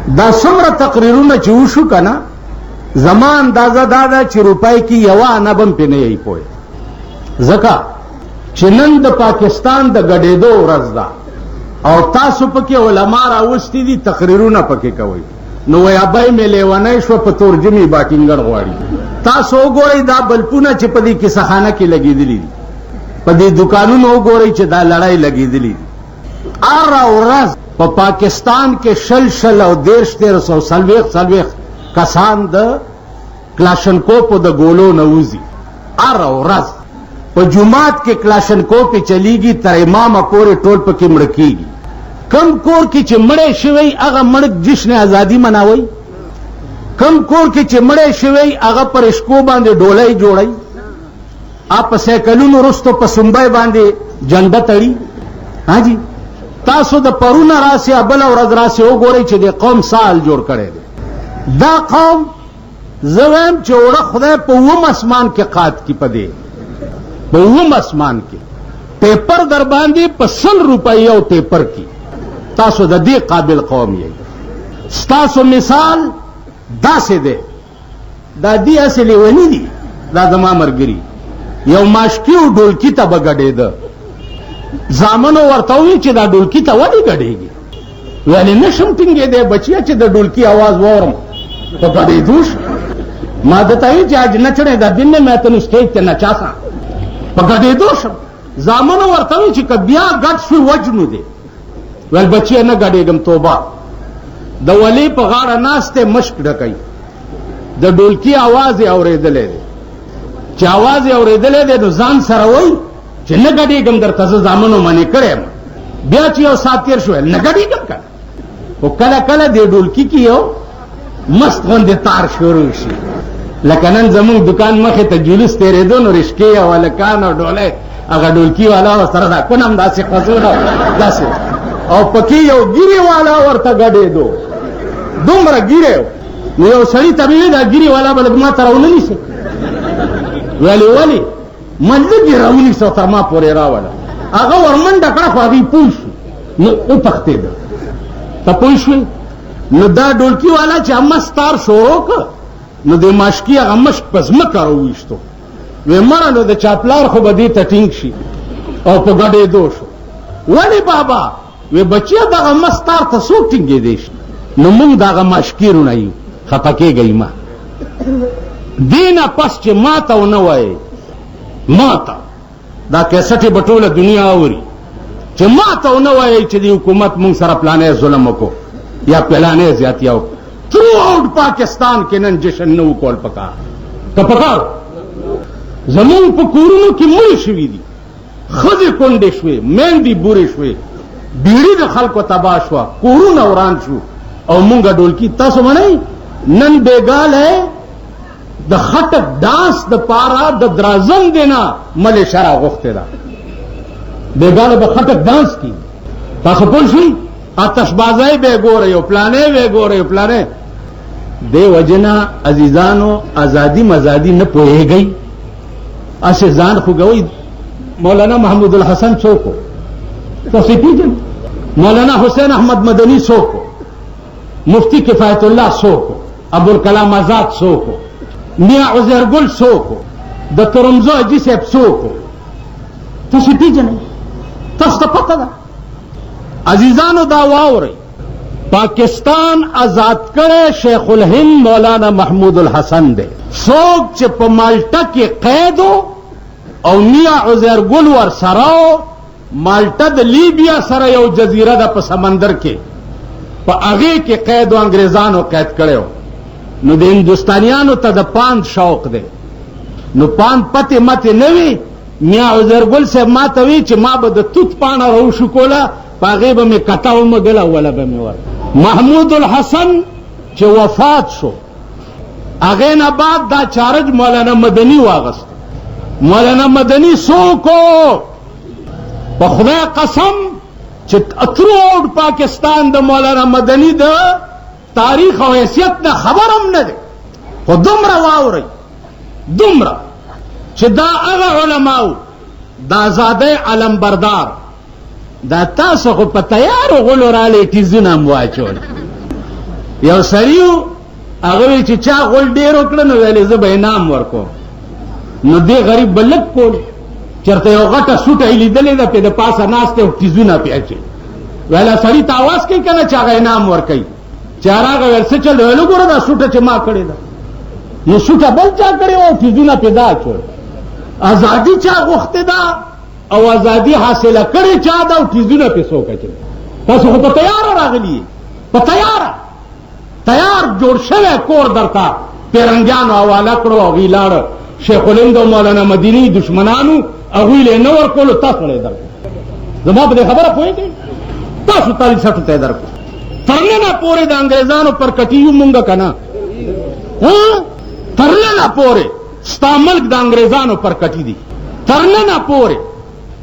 دا څومره تقریرونه چې وشو کنه زما اندازه دا ده چې روپۍ کې یوه انه بم پې نه یی پوی ځکه چې نن د پاکستان د ګډېدو ورځ ده او تاسو پکې علما راوستي دي تقریرونه پکې کوئ نو وایي ابۍ مې لیونی شوه په تورجمې باټینګر غواړي تاسو وګورئ دا بلپونه چې په دې کیسهخانه کې لګېدلي دي په دې دوکانونو وګورئ چې دا لړۍ لګېدلي دي هره ورځ په پاکستان کې شل او 1340 کسان د کلاشنکوپو د ګولو نه وځي هره ورځ په جومات کې کلاشنکوپ چلیږي تر امامه پورې ټول پکې مړه کېږي کم کور کې چې مړی شوی هغه مړ جشن ازادي مناوئ کم کور کې چې مړی شوی هغه پر اشکو باندې ډولۍ جوړئ په سایکلونو رستو په سنبۍ باندې جنډه تړي ها جی تاسو د پرونه راسي بله ورځ راسي وګورئ چې د قوم سال جوړ کړی دی دا قوم زه وایم چې وړه خدای په اووم اسمان کې قات کی پدې په اووم اسمان کې پیپر در باندې په 100 روپۍ یو پیپر کې تاسو د دې قابل قوم یې ستاسو مثال داسې دی دا دې هسې لیوني دي دا زما ملګري یو ماشکي او ډولکي ته به ګډېده زامنو ورته وویل چې دا ډولکي ته ولې ګډېږي ویلې نشم ټینګېدی بچیه چې د ډولکي اواز واورم په ګډېدو شو ما درته ویل چې اج نچړې دا دن نه میں تنو سټیج ته نچاسا په ګډېدو شم زامنو ورته ویل چې که بیا ګډ شوي وجنو دی ویل بچیه نه ګډېږم توبه د ولي په غاړه ناست دی مشک ډکوي د ډولکي اواز یې اورېدلی دی چې اواز یې اورېدلی دی نو ځان سره وایي چې نه ګډېږم درته زه زامنو منې کړی یم بیا چې یو ساعت تېر شو نه ګډېږم که خو کله کله دې ډولکي کې یو مست غوندې تار شروع شي لکه نن زمونږ دکان مخې ته جلوس تېرېدو نو رشکې او هلکان او ډولۍ هغه ډولکي والا ورسره دا کونه هم داسې خوځونه داسې او پکې یو ګیرې والا ورته ګډېدو دومره ګیرې نو یو سړي ته مې ویل دا ګیرې والا به لږ ما ته راونه نیسي ویلې ولې من لږ یې راونیسه تر ما پورې راوله هغه ورمنډه کړه خو هغې پوه شو نو وپښتېده ته پوه شوې نو دا ډولکي والا چې مست تار شروع کړ نو د ماشکي هغه مشک په ځمکه راوویشتو وی مړه نو د چاپلار خو به دې ته ټینګ شي او په ګډېدو شو ولې بابا وی بچیه دغه مست تار ته څوک ټینګېدی شي نو موږ دغه ماشکي رونه یو خفه کېږئ ما دې نه پس چې ما ته ونه وایې ما ته دا کیسټې به ټوله دنیا اوري چې ما ته ونه وایئ چې د حکومت موږ سره پلانی ظلم وکړو یا پلانی زیاتیا وکړو تھرو آؤٹ پاکستان کې نن جشن نه وکول پکار که پکار زمونږ په کورونو کې مړي شوي دي ښځې کونډې شوې میندې بورې شوې بیړي د خلکو تباه شوه کورونه وران شو او مونږه ډولکي تاسو منئ نن بېګاله د خټک ډانس د پاره د درازم دینا ملې شرع غوښتې ده بېګاله به خټک ډانس کی تاسو پوه شئ آتشبازۍ به یې ګورئ او پلانې به یې ګورئ پلانې دې وجې نه عزیزانو ازادي مزادي نه پوهېږئ اسې ځان خوږوئ مولانا محمود الحسن څوک و تاسې پېژنئ مولانا حسین احمد مدني څوک و مفتی کفایت الله څوک و ابوالکلام آزاد څوک و میاں عزیر گل څوک و د ترمزو حاجي صاحب څوک و تاسې پېژنئ تاسو ته پته ده عزیزانو دا واورئ پاکستان آزاد کړی شیخ الهند مولانا محمود الحسن دی څوک چې په مالټه کې قید او میاں عزیر گل ورسره مالټه د لیبیا سره یو جزیره ده په سمندر کې په هغې کې قید و انګریزانو قید کړی نو د هندوستانیانو ته د پاند شوق دی نو پاند پتې متې نه وي میاں عزیر گل صاحب ما ته وی چې ما به د توت پاڼه راوشو کوله په هغې به مې کته ومږله اوله به مې ور محمود الحسن چې وفات شو هغې نه بعد دا چارج مولانا مدني واغست مولانا مدني څوک په خدای قسم چې تھرو پاکستان د مولانا مدني د تاریخ او حیثیت نه خبر هم نه دی خو دومره واورئ دومره چې دا هغه علماو د ازادۍ علمبردار دا تاسو خو په تیارو غلو رالی ټیزونه هم واچول یو سړی هغه چې چا غول ډیر وکړ نو ویلې زه به انعام ورکوم نو دې غریب بلک کول چرته یو غټه سوټه لیدلې ده په د پاسه ناشته او تیزونه پیاچي ویلا سړی ته आवाज کوي کنه چې هغه انعام ورکړي چې هغه ول څه چل ویلو ګوره دا سوټه چې ما کړې ده نو سوټه بل چا کړې او تیزونه پیدا چول ازادي چا غوښته ده او ازادي حاصله کړې چا ده او تیزونه پیسو کړي تاسو خو په تیار راغلی په تیار جوړ شوی کور درته پیرنګیانو حواله کړو او غیلاړ شیخ الهند او مولانا مدینی دشمنانو هغوی له نه ورکولو تاسو له درکړو زما په دې خبره پوهېږئ تاسو تاریخ سټو ته درکړو تر ننه پورې د انګریزانو پر کټیو مونږ که نه تر ننه پورې ستا ملک د انګریزانو پر کټي دي تر ننه پورې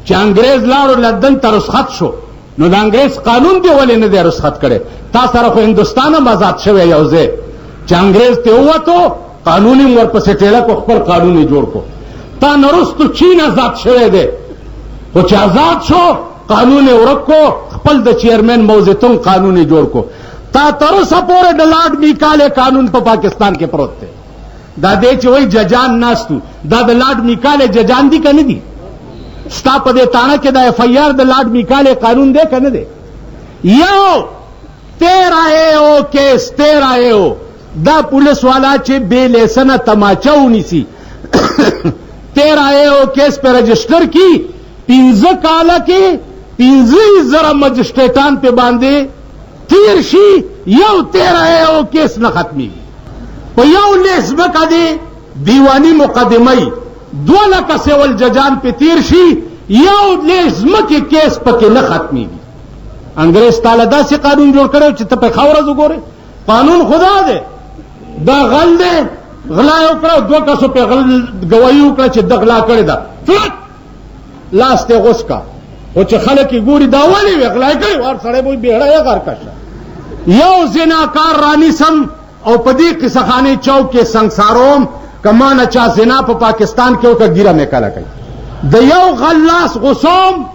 چې انګریز لاړو لندن ته رخصت شو نو د انګریز قانون دی ولې نه دی رخصت کړی تا سره خو هندوستان هم آزاد شوی یو ځای چې انګریز ته ووتو قانون یې ورپسې ټېله کو خپل قانون یې جوړ کو تا نرستو چین آزاد شوی دی خو چې آزاد شو قانون یې ورک کو خپل د چیئرمین موزتون قانون یې جوړ کو تا تر اوسه پورې د لارډ میکالې قانون په پاکستان کې پروت دی دا دی چې وایي ججان ناستو دا د لارډ میکالې ججان دي که نه دي ستا په دې تاڼه کې د ایف آی آر د لارډ میکالې قانون دی که نه دی یو 13 کیس 13 دا پولیس والا چې بے لیسنه تماچه ونیسي 13 کیس په رجسٹر کی 15 کاله کې 15,000 مجسټریټان په باندې تیر شي یو 13 کیس نه ختمېږي په یو لیس مکه دی دیوانی مقدمه 2 لکه سیول ججان په تیر شي یو لیس مکه کیس پکې نه ختمېږي انګریز تعالی داسې قانون جوړ کړو چې ته په خاورز وګورې قانون خدا دی دا غل دی غلا یې وکړه 2 کسو په غل ګواهي وکړه چې د غلا کړې ده فلک لاس ته غوس کا او چې خلک یې ګوري دا ولې وې غلا کړې وار سړی به بیړه یې غار کشه یو زناکار رانیسم او په دې قصهخانې چوک کې سنگساروم کمانه چا زنا په پاکستان کې وکړه ګیره مې کله کوي د یو غل لاس غوسوم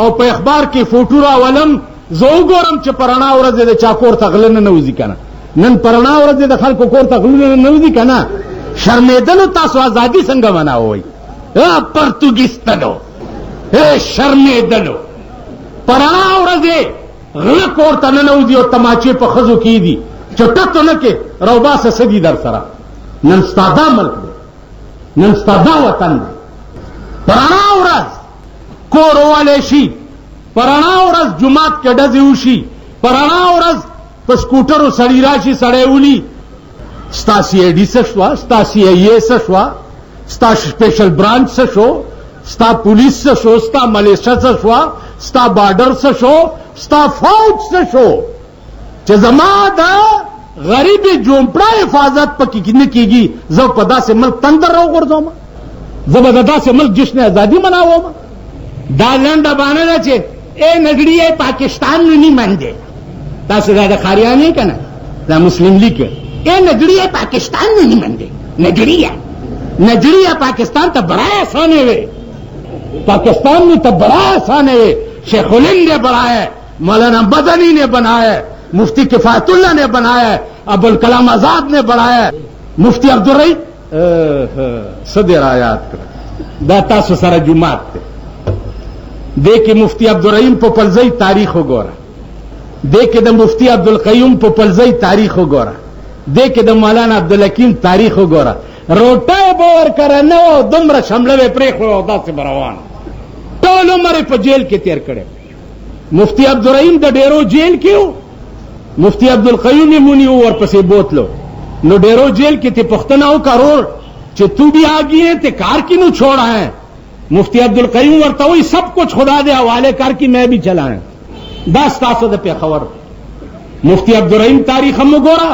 او په اخبار کې فوټو راولم زه وګورم چې پرانا ورځ د چا کور ته غله نه وځي که نه نن پرانا ورځ د خلکو کور ته غلونه نه وځي که نه شرمېدلو تاسو ازادي څنګه مناوئ پرتګیستلو شرمېدلو پرانا ورځ غله کور ته نه وځي او تماچې په ښځو کې دي چې ټکو نه کې روباسه څه دي در سره نن ستا دا ملک دی نن ستا دا وطن دی پرانا ورځ کور ووالی شي پرانا ورځ جماعت کې ډزې وشي پرانا ورځ په سکوټرو سړی راشي سړی ولي ستا سی آی ډي څه شوه ستا سی آی اے څه شوه ستا سپیشل برانچ څه شو ستا پولیس څه شو ستا ملیشه څه شوه ستا بارډر څه شو ستا فوج څه شو چې زما د غریب جومپړه حفاظت پکې نه کېږي زه په داسې ملک تندر راوغورځوم زه به د داسې ملک جشن ازادي مناوم دا لنډه بانه ده چې اے نګړی پاکستان نو نہیں مانده تاسو دا د خاریانی کنه دا مسلم لیگ اے نګړی پاکستان نو نہیں مانده نګړی پاکستان ته بڑا آسان ہے پاکستان میں تو بڑا آسان ہے شیخ الہند نے بنایا ہے مولانا مدنی نے بنایا ہے مفتی کفایت اللہ نے بنایا ہے ابوالکلام آزاد نے بنایا ہے مفتی عبدالرحیم صدر آیات دا تاسو سره جماعت ته دې کې مفتی عبدالرحیم په پلځۍ تاریخ وګوره دې کې د مفتی عبدالقیوم په پلځۍ تاریخ وګوره دې کې د مولانا عبدالحکیم تاریخ وګوره روټۍ به ورکره نه و دومره شمله به پرېښوه او داسې به روان ټول عمر یې په جیل کې تېر کړی مفتی عبدالرحیم د ډیرو جیل کې و مفتی عبدالقیوم یې ونیو ورپسې بوتلو نو ډیرو جیل کې ته پوښتنه وکړو چې تو بھی آ گئی ہے تے کار کی نو چھوڑا ہے مفتی عبدالقیوم ورته وایي سب کچھ خدا دے حوالے کر کی میں بھی چلائیں دا ستاسو د پیښور مفتی عبدالرحیم تاریخ هم وګوره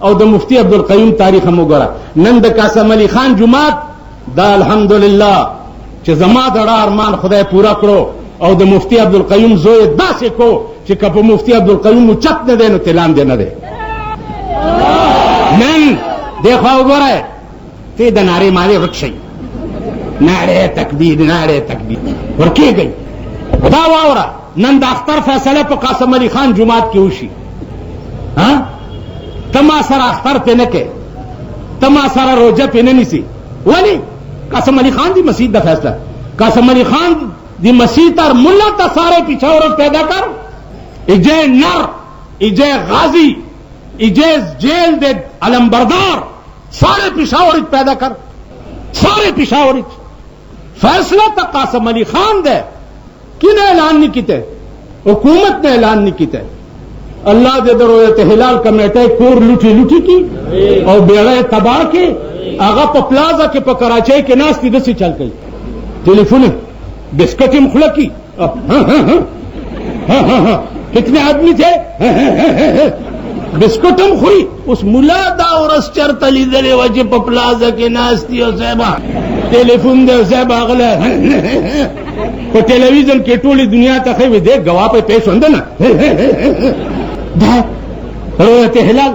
او د مفتی عبدالقیوم تاریخ هم وګوره نن د قاسم علي خان جماعت دا الحمدلله چې زما د ارمان خدای پورا کړو او د مفتی عبدالقیوم زوی داسې کو چې که په مفتی عبدالقیوم اوچت نه دی نو تلام دی نه دی نن دی خوا وګورئ ته د نارې مارې ورک شئ نعره تکبیر نعره تکبیر ورکېږئ دا واوره نن د اختر فیصله په قاسم علي خان جماعت کې وشي ته ما سره اختر پې نه کوې، ته ما سره روژه پې نه نیسي. ولې؟ قاسم علی خان دی مسیح دا فیصلہ، قاسم علی خان دی مسیح تر ملا تا سارے پشاور پیدا کر، ایجے نر، ایجے غازی، ایجے جیل دے علمبردار سارے پشاور پیدا کر، سارے پشاور. فیصلہ تا قاسم علی خان دے، کن اعلان نہیں کیتے؟ حکومت نے اعلان نہیں کیتے. اللہ دے درویت ہلال کمیٹے کور لوٹی لوٹی کی اور بیڑے تباہ کے آغا پا پلازا کے پا کراچائی کے ناس تی دسی چل گئی، ٹیلیفون بسکٹی مخلق کی، کتنے آدمی تھے، بسکٹم خوری. اس ملا دا ورس چرتلی دلے وجہ پا پلازا کے ناس تی او صحبہ ٹیلیفون دے صحبہ اغلا پا ٹیلیویزن کے ٹولی دنیا تخیوی دے گواہ پہ پیش ہوندنا. رویت ہلال،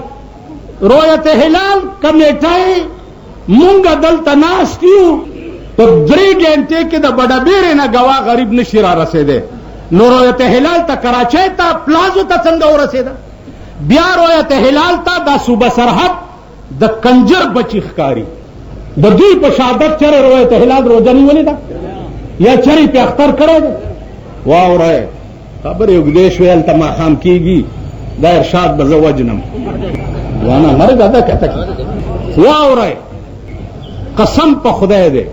رویت ہلال کمیٹائی مونگا دلتا ناستیو تو 3 گھنٹے کے دا بڑا بیرے نا گواہ غریب نشیرہ رسے دے. نو رویت ہلال تا کراچے تا پلازو تا سنگا رسے دا. بیا رویت ہلال تا دا صوبہ سرحد دا کنجر بچی خکاری دا دوی پا شہادت چرے رویت ہلال روجہ نہیں ولی دا یا چری پہ اختر کرے دا. واو رہے خبر اگدیش ویل تا ماخام کی گی دا ارشاد بزوجنم وانا مرد ادا کہتا کی. واو رہے قسم پا خدای دے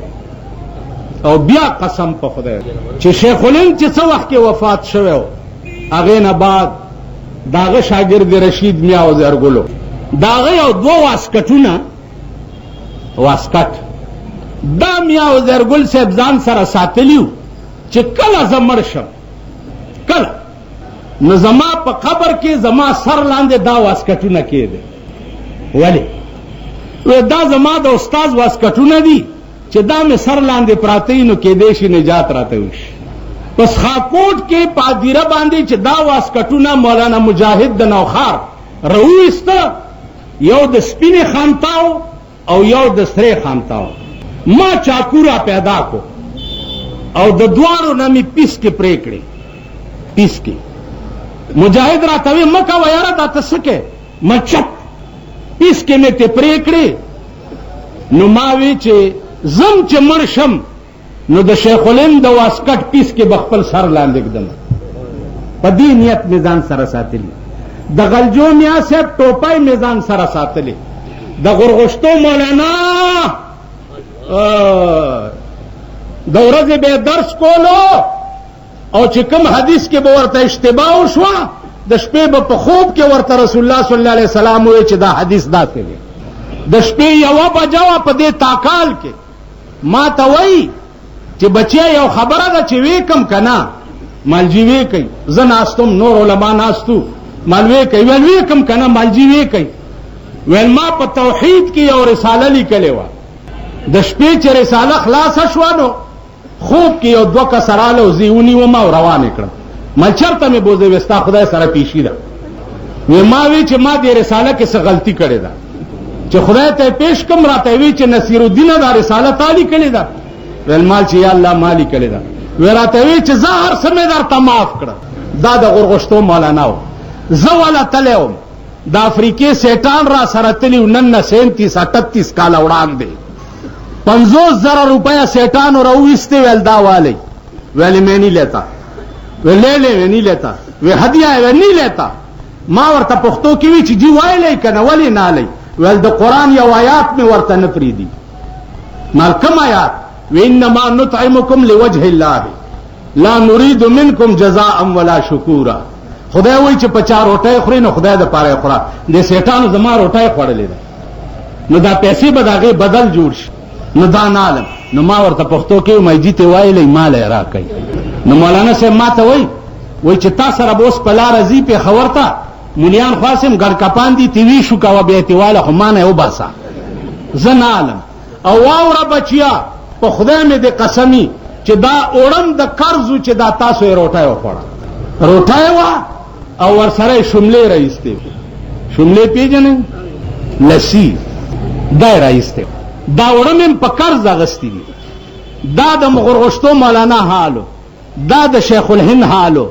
او بیا قسم پا خدای دے چی شیخ الہند چی سو وقت کے وفات شوے ہو اغین بعد داغ شاگرد رشید میاں زرگلو داغ او 2 واسکٹونا واسکٹ دا میاں زرگل سے ابزان سر ساتلیو چی کل زمرشم کل نو زما پا قبر کے زما سر لاندے دا واسکٹونا کیے دے. ولی دا زما دا استاز واسکٹونا دی چی دا میں سر لاندے پراتی نو کے دیشی نجات راتے ہوش. پس خاکوٹ کے پادیرہ باندے چی دا واسکٹونا مولانا مجاہد دا نوخار رویستا یو دا سپین خانتاو او یو دا سرے خانتاو. ما چاکورا پیدا کو او دا دوارو نمی پیس کے پریکڑے پیس کے مجاہد راتوی مکا ویارا دا تسکے ما چپ پیس کے میں تے پریکڑے نو ماوی چے زم چے مرشم نو دا شیخ الہند دا واسکٹ پیس کے بخپل سر لاندک دم پا دی نیت میزان سر ساتلی. دا غلجو میاں سے ٹوپائی میزان سر ساتلی. دا غرغشتو مولانا دا ورز بے درس کولو او چې کوم حدیث کې به ورته اشتباه وشوه د شپې به په خوب کې ورته رسول الله صلی الله علیه وسلم وایي چې دا حدیث داسې دی. د شپې 1 بجه وه په دې تاکال کې ما ته وایي چې بچیا یو خبره ده چې وی کم که نه مالجی وی کوي. زه ناستم نور علما ناستو مال وی کوي ویل وی کم که نه مالجی وی کوي. ویل ما په توحید کې یو رساله لیکلې وه د شپې چې رساله خلاصه شوه نو خوب کې یو 2 کسراله او زیونی و ما روان کړم. ما چرته مې بوزه وستا خدای سره پیشی ده. وی ما وی چې ما دې رساله کې څه غلطی کړې ده چې خدای ته پیش کوم راته وی چې نصیر الدین دا رساله تالی کړې ده. ویل مال چې یا الله مالی کړې ده. وی راته وی چې زه هر څه مې درته معاف کړه. دا د غرغشتو مولانا و. زه والا تلم د افریقې سیټان را سره تلیو نن 37-38 کال وړاندې 50,000 روپیہ سیٹانو رویستے ویل دا والی ویلی میں نہیں لیتا وی لے لے وی نہیں لیتا وی ہدیہ ہے وی نہیں لیتا. ما ورطا پختو کیوی چی جی وائی لئی کنا ولی نا لئی ویل دا قرآن یا آیات میں ورطا نپری دی. مال کم آیات وی انما نطعمکم لوجہ اللہ لا نرید منکم جزاء ولا شکورا. خدای وی چی 50 روٹای خوری نو خدای دا پارے خورا دے سیٹانو زما روٹای خوڑ لی دا نو دا پیسی بداغی بدل جوڑ شی نو دا نالم. نو ما ورته پښتو کې مې جیته وایلې مال را کوي. نو مولانا صاحب ما ته وای چې تا سره بوس په لار ازي په خبرتا مليان خاصم ګر کپان دي تیوی شو کا به ایتواله خو مانه او باسا زن عالم او واوره بچیا په خدای مې د قسمی چې دا اورم د قرض چې دا تاسو یې روټای وخوړه روټای وا او ور سره شملې راځته شملې پیژنې لسی دای راځته دا وړم په قرض اغستی دي. دا د مغرغشتو مولانا حالو دا د شیخ الهند حالو.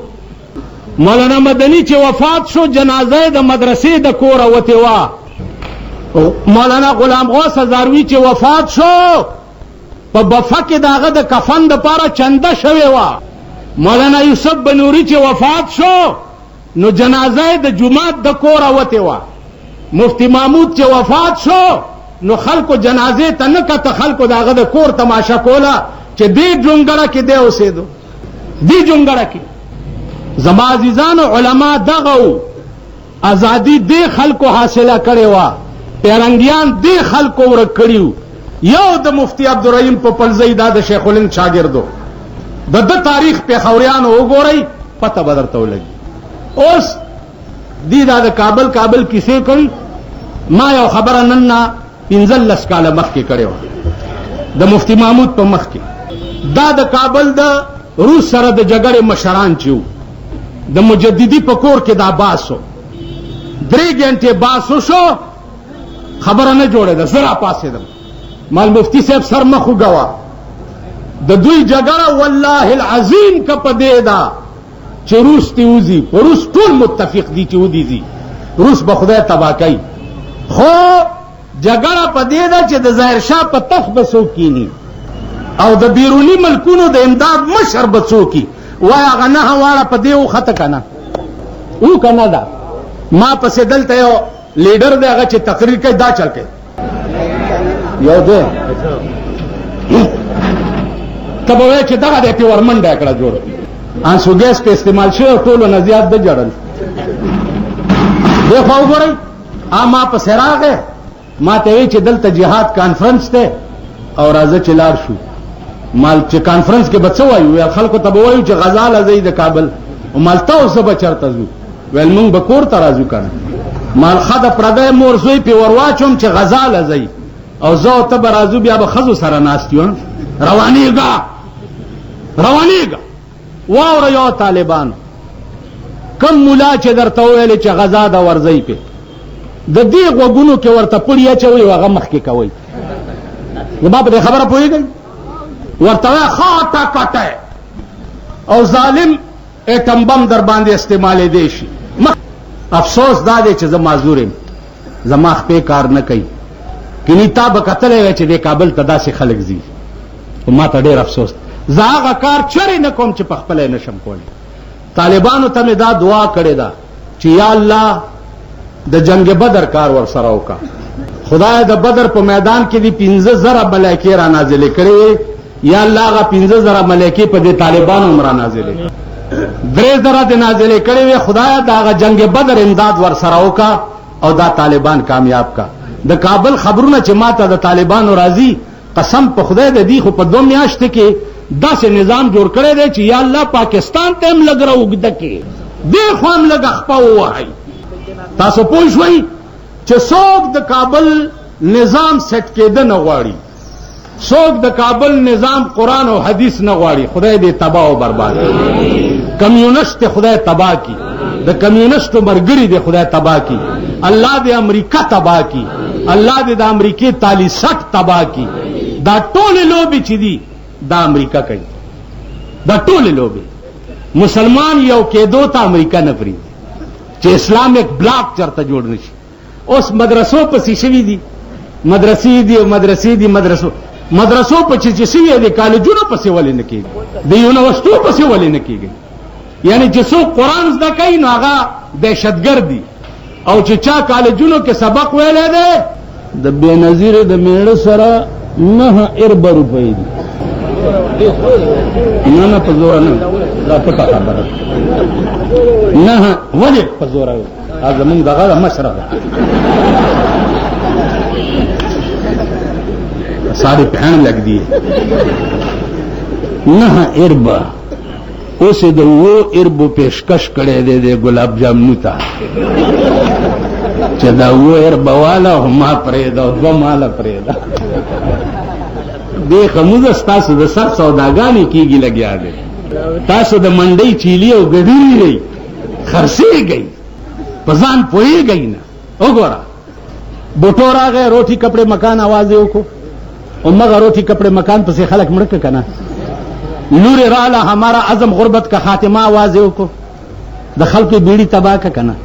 مولانا مدنی چې وفات شو جنازه د مدرسې د کور وته وا مولانا غلام غوث هزاروی چې وفات شو په بفه کې داغه د کفن د پاره چنده شوې وه. مولانا یوسف بنوري چې وفات شو نو جنازه د جمعات د کوره وتې وه. مفتی محمود چې وفات شو نو خلکو جنازې ته نه کته، خلکو داغه د کور تماشا کوله چې دې جونګړه کې دی اوسېدو، دې جونګړه کې. زما عزیزانو علما دغه وو، ازادي دې خلکو حاصله کړې وه، پیرنګیان دې خلکو ورک کړي. یو د مفتی عبدالرحیم په پلزی دا د شیخ الهند شاګردو د تاریخ پیښوریانو وګورئ پته به درته ولګي. اوس دی دا د کابل کیسې کوي. ما یو خبره نن نه 15 کاله مخکې کړې وه د مفتی محمود په مخ کې. دا د کابل د روس سره د جګړې مشران چې وو، د مجددي په کور کې دا باسو 3 غنټې باسو شو، خبره نه جوړېده. زه راپاڅېدم، مال مفتی صاحب سر مخ وګوه، د دوی جګړه والله العظیم که په دې ده چې روس تی وځي، په روس ټول متفق دي چې ودي ځي، روس به خدای تباه کوي. خو جګړه په دې ده چې د ظاهر شاه په تخت به څوک کیني او د بیروني ملکونو د امداد مشر به څوک وي. وایي هغه نهه واړه په دې وخته که نه او که نه ده. ما پسې دلته یو لیډر دی هغه چې تقریر کوي، دا چل کوي یو دی ته به وایې چې دغه دی پې ورمنډه یې کړه جوړه آنسو ګیس په استعمال شوی، ټولو نه زیات ده جړل. دې خوا وګورئ، ما پسې راغی، ما ته وایي چې دلته جهاد کانفرنس دی او راځه چې لاړ شو. مال چې کانفرنس کې به څه وایو؟ ویل خلکو ته به وایو چې غزا له ځئ د کابل، او مال ته اوس به چېرته ځو؟ ویل مونږ به کور ته راځو که نه. مال ښه د پردی مور زوی پې ور واچوم چې غزا له ځئ، او زه او ته به راځو، بیا به ښځو سره ناست یو. روانېږه روانېږه. واوره یو طالبانو کم ملا چې درته وویلې چې غزا ده ورځئ پې، د دې غوږونو کې ورته پړي اچوئ او هغه مخکې کوئ. زما په دې خبره پوهېږئ؟ ورته وایه خاټه کټی او ظالم ایټم بم در باندې استعمالېدی شي. افسوس دا دی چې زه معذور یم، زما خپې کار نه کوي. کني تا به کتلی وی چې دې کابل ته داسې خلک ځي، خو ما ته ډېر افسوس. زه هغه کار چرې نه کوم چې په خپله یې نشم کولی. طالبانو ته مې دا دعا کړې ده چې یا الله د جنگ بدر کار ورسره وکړه. خدای د بدر په میدان کې دې 15,000 ملایکې را نازلې کړې وې، یا الله هغه 15,000 ملایکې په دې طالبانو هم را نازلې 3,000 دې نازلې کړې وې. خدای د هغه جنگ بدر امداد ورسره وکړه او دا طالبان کامیاب کا. د کابل خبرونه چې ما ته د طالبانو راځي، قسم په خدای د دې خو په 2 میاشتې کې داسې نظام جوړ کړی دی چې یا الله پاکستان ته هم لږ راوږده کړي، دې خوا هم لږ خپه ووهئ. تاسو پوه شوئ چې څوک د کابل نظام سیټ کېده نه غواړي، څوک د کابل نظام قرآن او حدیث نه غواړي، خدای دې تباه او برباد کړي. کمیونسٹ خدای تباه کی، د کمیونسٹو مرګري دې خدای تباه کی، الله دې امریکا تباه کی، الله دې د امریکې تالی سټ تباه کی. دا ټولې لوبې چې دي دا امریکا کوي، دا ټولې لوبې. مسلمان یو کېدو ته امریکا نه پرېږدي چې اسلامیک بلاک چرته جوړ نشي. اوس مدرسو پسې شوي دي، مدرسې دي او مدرسې دي، مدرسو پسې چې شوي دي، کالجونو پسې ولې نه کېږي، د یونیورسټو پسې ولې نه کېږي؟ یعنی چې څوک قرآن زده کوي نو هغه دهشتګرد دي، او چې چا کالجونو کې سبق ویلی دی د بېنظیرې د میړه سره 9 اربه روپۍ دي. نه په زوره نه، دا پټه خبره نه. ولې په زوره وي؟ دا زمونږ دغه ده مشره ده 65 لګ دي 9 اربه. اوس د 2 اربو پیشکش کړی دی د ګلاب جامنو ته چې دا 2 اربه والا ما پرېږده او 2 ماله پرېږده. دې خموزه ستاسو د سر سوداګانې کېږي لګیا دی، تاسو د منډۍ چیلي او ګډري دی، خرڅېږئ، په ځان پوهېږئ نه. وګوره بوټو راغی، روټي کپڑے مکان آواز یې وکړو، او مغه روټي کپڑے مکان پسې خلک مړه که که نه. لورې راله ہمارا عزم غربت کا خاتمه آواز یې وکړو، د خلکو بیړي تباه که که نه.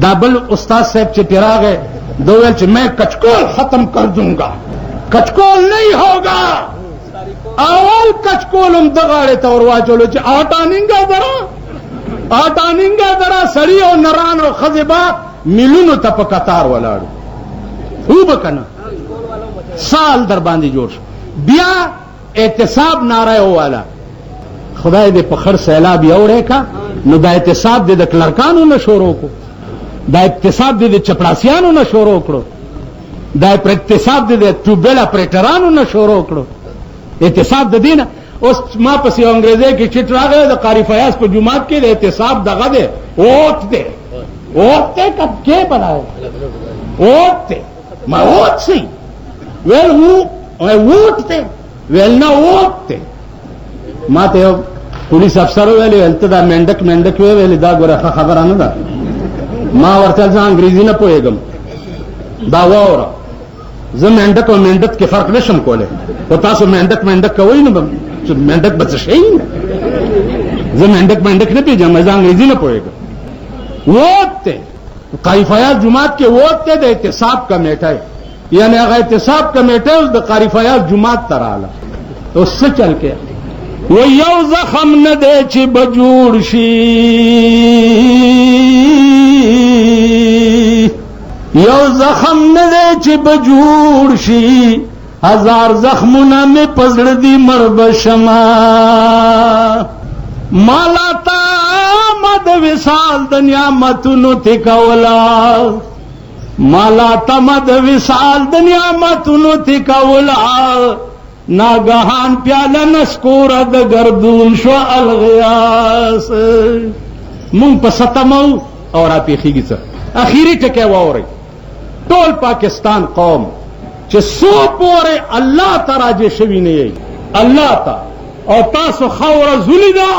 دا بل استاد صاحب چې پې راغی दोवेल च मैं कचकोल खत्म कर दूंगा, कचकोल नहीं होगा। अवल कचकोल हम दगाड़े तौरवा चलो च आटानिंगा दरा सड़ी और नरान और खजेबा मिलून तप कतार वलाड़ू खूब कना साल दर बांधी जोड़ बिया एहतसाब नारा वाला खुदाए दे पखड़ सैलाब यौड़े का नु दा एहतसाब दे क्लर्कानू न शोरों को, दा एहतसाब दे चपड़ासियानू न शोरों करो, दा एहतसाब दे ट्यूबवेल ऑपरेटरानू न शोरों करो। एहतसाब दे ना उस मां पसी अंग्रेजे की चिट रा गए कारी फयाज पर जुमात के एहतसाब दगा दे ओटते कब के बनाए ओटते मैं ओट सी वेल ओटते वेल ना ओटते माते पुलिस अफसर वेली वेल्तदा मेंढक वे वेली दा गोरा खबर आनदा मां वर्तल से अंग्रेजी न पोएगम दावा और ज मेंढक और मेंढक के फर्क नशम कोले तो तासो मेंढक का वही न मेंढक बच सही ज मेंढक न पीजा मैं अंग्रेजी न पोएगा वोटते कारिफाया जुमात के वोटते दे एहतसाब का मेटा यानी अगर एहतसाब का मेटा उस कारिफाया जुमात तराला तो उससे चल के वो यौ जखम न दे ची बजूड़ शी यौ जखम न दे ची बजूड़ शी हजार जख्मुना में पजड़ दी मरब शमा मालाता मद विशाल दुनिया मतुनु थिकवला मालाता मद विशाल दुनिया मतुनु थिकवला नागहान प्याला नस्कोरद गर्दून शो अलगयास मुंग पसतमौ और आप खीगी आखिरी टके वाओरे टोल पाकिस्तान कौम चे सो पोरे अल्लाह तराजे शवी ने अल्लाह ता और तासो खौरा जुलिदा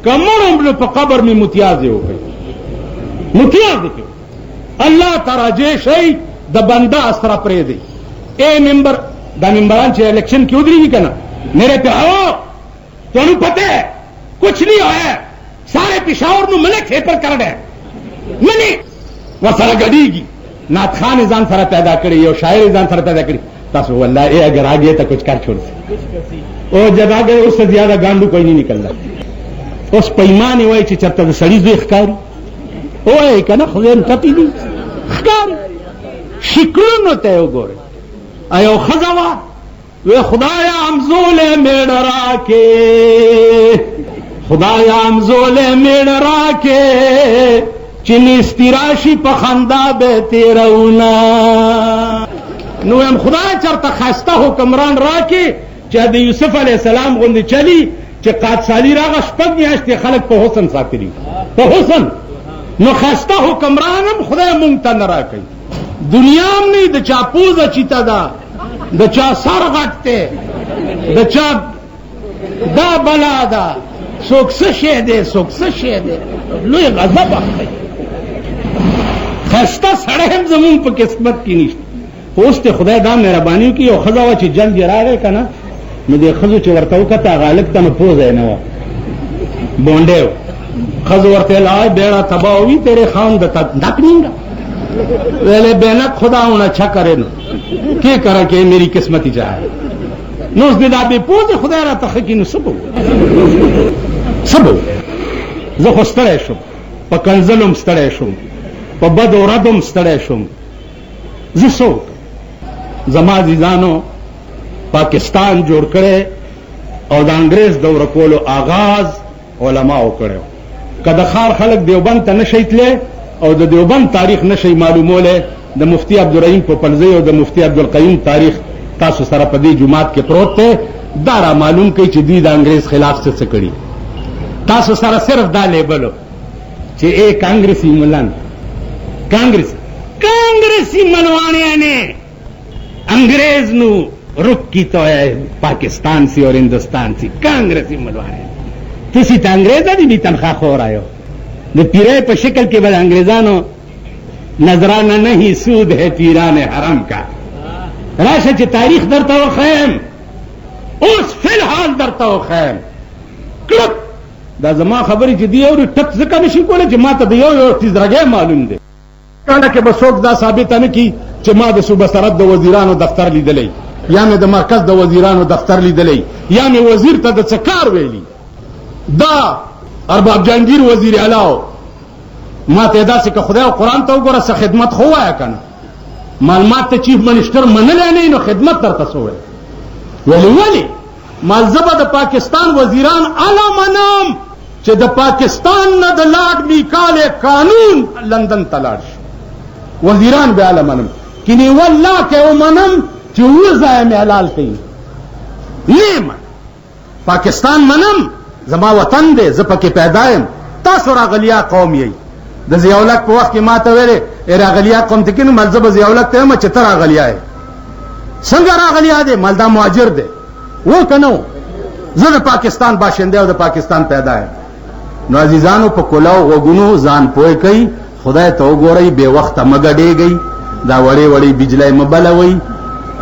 कमर पर कबर में मुतियाजे हो गई मुतियाजे के अल्लाह तराजे शही द बंदा असरा परे दे ए मेंबर द मेंबरान चे इलेक्शन क्यों दी कहना मेरे पे आओ तो पता है कुछ नहीं होया सारे पिशावर नु मले खेपर कर दे मनी वसरा गडीगी नाथ खान जान सारा पैदा करी और शायर जान सारा पैदा करी तस वल्ला ये अगर आ गए तो कुछ कर छोड़ से और जब आ गए उससे ज्यादा गांडू कोई नहीं निकल रहा उस पैमाने वही चरता सड़ी देखकारी ओ कहना खुदेन कपी दी खकारी शिकरून होते हो गोरे अयो खजावा वे खुदाया हमजोले मेडरा के खुदाया हमजोले मेडरा के चिनिस्तिराशी पखंदा बेते रऊना नो हम खुदा चरता खास्ता हुक्मरान राके चाहे यूसुफ अलैहिस्सलाम गुंदी चली चे कादसाली रागा शपग न्याश्ते खलक पे हुसन साकरी पे हुसन नो खास्ता हुक्मरान हम खुदा मुंगता न राके दुनिया में नहीं दचा पूज अचिता दा दचा सर गाटते दचा दा बला दा सोक से दे लो गजब आखिर खस्ता सड़े हम जमीन पर किस्मत की निश्चित होस्ते खुदा दाम मेहरबानी की और खजावा ची जल गिरा गए का ना मुझे खजू चवरता कता गालिक तम पोज है नवा बोंडे खज वरते लाए बेड़ा तबाह हुई तेरे खान दता ढकनींगा वेले बेनक खुदा उन अच्छा करे नो के करा के मेरी किस्मत ही चाहे नो उस दिन आप पोज खुदा रा तखकी नो सब जो खुस्तरे शुम प कंजलुम स्तरे शुम प बदोरदुम स्तरे शुम जिसो जमा जीजानो पाकिस्तान जोड़ करे और अंग्रेज दौर कोलो आगाज उलमाओ करे कदखार खलक देवबंद त नशैतले और द देवबंद तारीख नशै मालूमोले द मुफ्ती अब्दुल रहीम पोपलजे और द मुफ्ती अब्दुल कय्यूम तारीख तासु सरा पदी जुमात के प्रोत थे दारा मालूम कई ची दी द अंग्रेज खिलाफ से कड़ी तासु सरा सिर्फ दा लेबलो चे ए कांग्रेसी मुलन कांग्रेसी मनवाने ने अंग्रेज नु रुक की तो है पाकिस्तान से और हिंदुस्तान से कांग्रेसी मनवाने तुसी तो अंग्रेजा दी भी तनख्वाह खो रहे हो द पीरे पर शिकल के बाद अंग्रेजानो नजराना नहीं सूद है पीरान हरम का राशा ची तारीख दरता हो खैम उस फिलहाल दरता हो खैम क्लब दा जमा खबरी ची दी और टक जका नशी कोले ची माता दियो और तीस रगे मालूम दे कहना के बसोक दा साबित है कि چې ما د صوبه سرحد د وزیرانو دفتر لیدلی یا مې د مرکز د وزیرانو دفتر لیدلی یا مې وزیر ته د څه کار ویلي. دا ارباب جهانگیر وزیر اعلی ما ته داسې که خدای او قرآن ته وګوره څه خدمت خو وایه که نه معلومات ته چیف منسټر منلی نه نو خدمت درته څه ویل ولې مال زه به د پاکستان وزیران اله منم چې د پاکستان نه د لارډ میکال قانون لندن ته لاړ شي وزیران به اله منم کني والله که ومنم چې اووه ځایه مې حلال کوي نه من پاکستان منم زما وطن دی زه پکې پیدا یم تاسو راغلیا قوم یئ د ضیاءالحق په وخت کې ما ته ویلې راغلیا قوم ته کې نو مل زه به ضیاءالحق ته یم چې ته راغلیا یې څنګه راغلیا دی مل دا مهاجر دی و که نه زه د پاکستان باشنده او د پاکستان پیدا یم. نو عزیزانو په کلاو غوږونو ځان پوه کوي خدای ته وګورئ بې وخته مه ګډېږئ دا وړې وړې بجلی مه بلوئ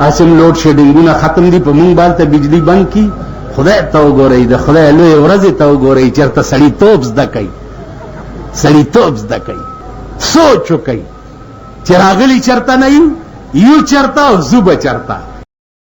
اسم لوډ شیډینګونه ختم دي په مونږ بالته بجلی بند کی خدای ته وګورئ د خدای لوی ورځې ته وګورئ چېرته سړیتوب زده کوي سړیتوب زده کوي سوچ وکئ چې راغلي چېرته نه یو چېرته او زو به چېرته